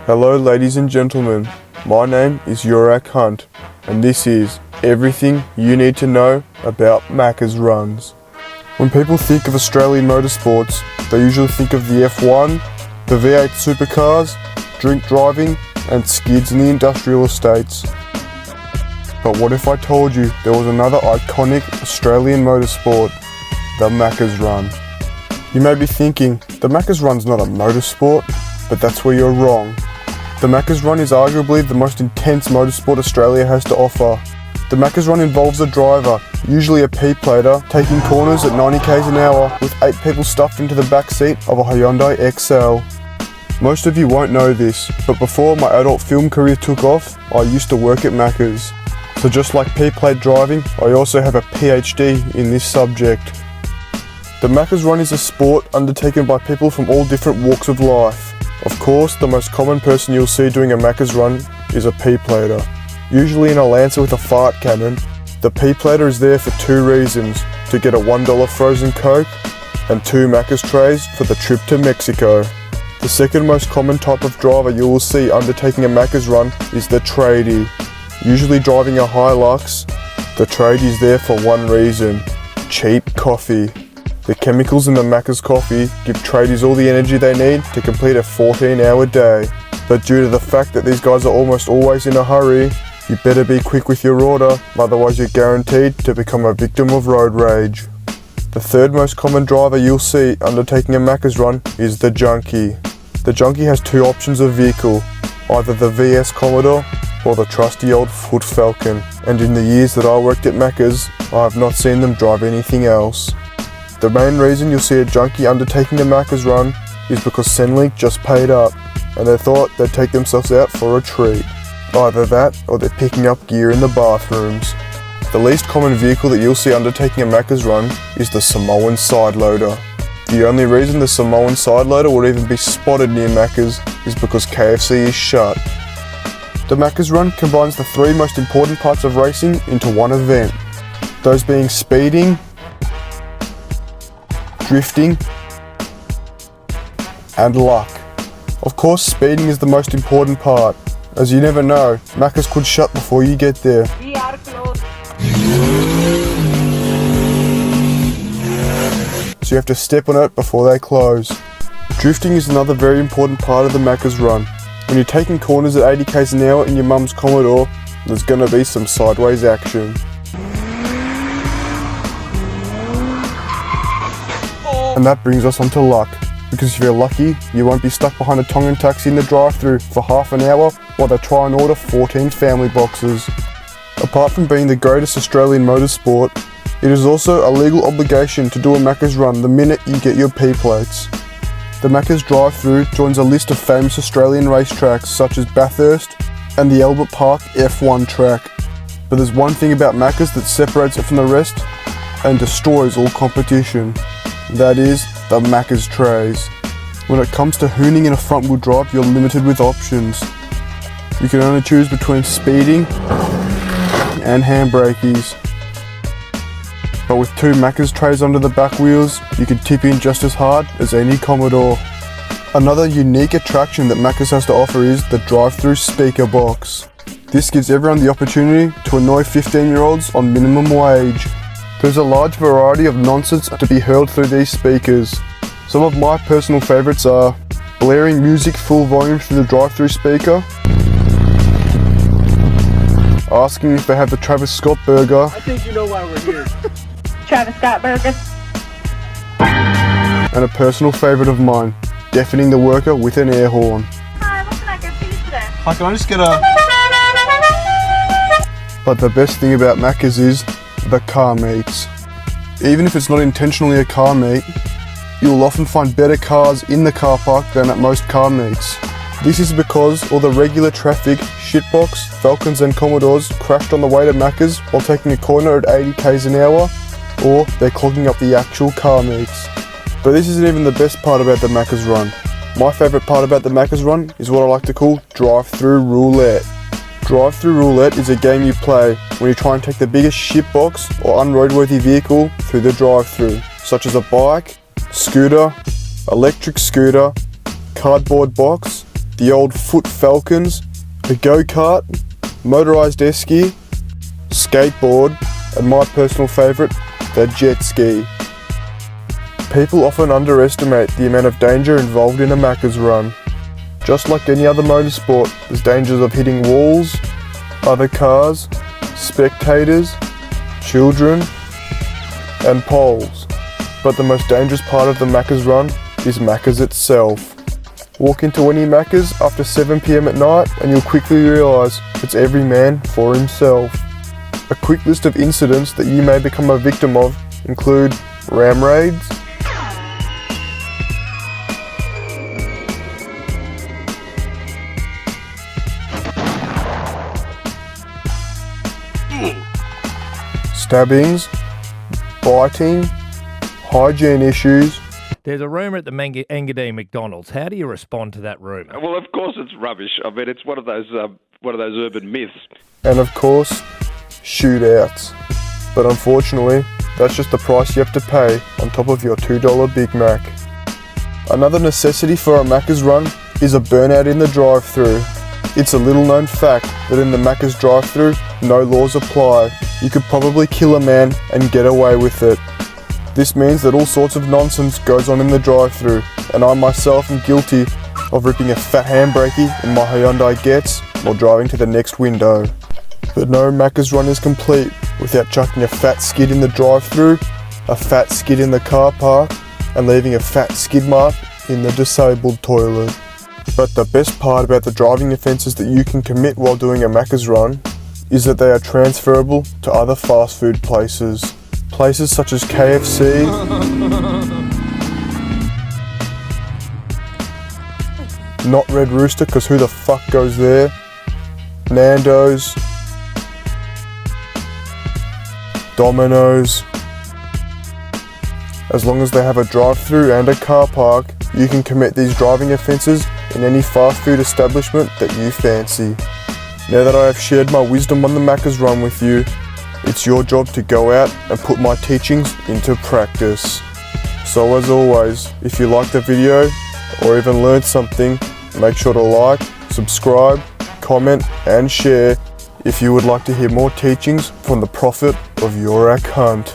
Hello ladies and gentlemen, my name is Yurak Hunt and this is everything you need to know about Macca's runs. When people think of Australian motorsports, they usually think of the F1, the V8 supercars, drink driving and skids in the industrial estates. But what if I told you there was another iconic Australian motorsport, the Macca's Run? You may be thinking, the Macca's Run's not a motorsport, but that's where you're wrong. The Macca's Run is arguably the most intense motorsport Australia has to offer. The Macca's Run involves a driver, usually a P-plater, taking corners at 90 k's an hour with 8 people stuffed into the back seat of a Hyundai XL. Most of you won't know this, but before my adult film career took off, I used to work at Macca's. So just like P-plate driving, I also have a PhD in this subject. The Macca's Run is a sport undertaken by people from all different walks of life. Of course, the most common person you'll see doing a Macca's Run is a P-plater. Usually in a Lancer with a fart cannon, the P-plater is there for 2 reasons: to get a $1 frozen Coke and 2 Macca's trays for the trip to Mexico. The second most common type of driver you will see undertaking a Macca's Run is the tradie. Usually driving a Hilux, the tradie is there for one reason: cheap coffee. The chemicals in the Macca's coffee give tradies all the energy they need to complete a 14-hour day. But due to the fact that these guys are almost always in a hurry, you better be quick with your order, otherwise you're guaranteed to become a victim of road rage. The third most common driver you'll see undertaking a Macca's Run is the junkie. The junkie has 2 options of vehicle, either the VS Commodore or the trusty old Foot Falcon, and in the years that I worked at Macca's, I have not seen them drive anything else. The main reason you'll see a junkie undertaking a Macca's Run is because Centrelink just paid up, and they thought they'd take themselves out for a treat. Either that, or they're picking up gear in the bathrooms. The least common vehicle that you'll see undertaking a Macca's Run is the Samoan Sideloader. The only reason the Samoan Sideloader would even be spotted near Macca's is because KFC is shut. The Macca's Run combines the 3 most important parts of racing into one event, those being speeding, drifting, and luck. Of course, speeding is the most important part, as you never know, Macca's could shut before you get there. We are closed. So you have to step on it before they close. Drifting is another very important part of the Macca's Run. When you're taking corners at 80 k's an hour in your mum's Commodore, there's gonna be some sideways action. And that brings us on to luck, because if you're lucky, you won't be stuck behind a Tongan taxi in the drive-thru for half an hour while they try and order 14 family boxes. Apart from being the greatest Australian motorsport, it is also a legal obligation to do a Macca's Run the minute you get your P-plates. The Macca's drive-thru joins a list of famous Australian racetracks such as Bathurst and the Albert Park F1 track. But there's one thing about Macca's that separates it from the rest and destroys all competition. That is, the Macca's trays. When it comes to hooning in a front-wheel drive, you're limited with options. You can only choose between speeding and handbrakies. But with 2 Macca's trays under the back wheels, you can tip in just as hard as any Commodore. Another unique attraction that Macca's has to offer is the drive-thru speaker box. This gives everyone the opportunity to annoy 15-year-olds on minimum wage. There's a large variety of nonsense to be hurled through these speakers. Some of my personal favourites are blaring music full volume through the drive-thru speaker, asking if they have the Travis Scott burger, I think you know why we're here. Travis Scott burger. and a personal favourite of mine, deafening the worker with an air horn. Hi, what can I get for you today? Hi, can I just get a... But the best thing about Macca's is the car meets. Even if it's not intentionally a car meet, you will often find better cars in the car park than at most car meets. This is because all the regular traffic, shitbox, Falcons and Commodores crashed on the way to Macca's while taking a corner at 80 k's an hour, or they're clogging up the actual car meets. But this isn't even the best part about the Macca's Run. My favourite part about the Macca's Run is what I like to call drive-thru roulette. Drive-thru roulette is a game you play when you try and take the biggest shitbox or unroadworthy vehicle through the drive-thru, such as a bike, scooter, electric scooter, cardboard box, the old Foot Falcons, a go-kart, motorised esky, skateboard, and my personal favourite, the jet ski. People often underestimate the amount of danger involved in a Macca's run. Just like any other motorsport, there's dangers of hitting walls, other cars, spectators, children, and poles. But the most dangerous part of the Macca's run is Macca's itself. Walk into any Macca's after 7 PM at night and you'll quickly realise it's every man for himself. A quick list of incidents that you may become a victim of include ram raids, stabbings, biting, hygiene issues, There's a rumour at the Engadine McDonald's. How do you respond to that rumour? Well, of course it's rubbish. I mean, it's one of those urban myths. and of course, shootouts. But unfortunately, that's just the price you have to pay on top of your $2 Big Mac. Another necessity for a Macca's run is a burnout in the drive-thru. It's a little known fact that in the Macca's drive-thru, no laws apply. You could probably kill a man and get away with it. This means that all sorts of nonsense goes on in the drive-thru, and I myself am guilty of ripping a fat handbrakey in my Hyundai Getz while driving to the next window. But no Macca's run is complete without chucking a fat skid in the drive-thru, a fat skid in the car park, and leaving a fat skid mark in the disabled toilet. But the best part about the driving offences that you can commit while doing a Macca's run is that they are transferable to other fast food places. Places such as KFC, not Red Rooster, because who the fuck goes there, Nando's, Domino's. As long as they have a drive-thru and a car park, you can commit these driving offences in any fast food establishment that you fancy. Now that I have shared my wisdom on the Macca's run with you, it's your job to go out and put my teachings into practice. So as always, if you liked the video or even learned something, make sure to like, subscribe, comment and share if you would like to hear more teachings from the prophet of Yorak Hunt.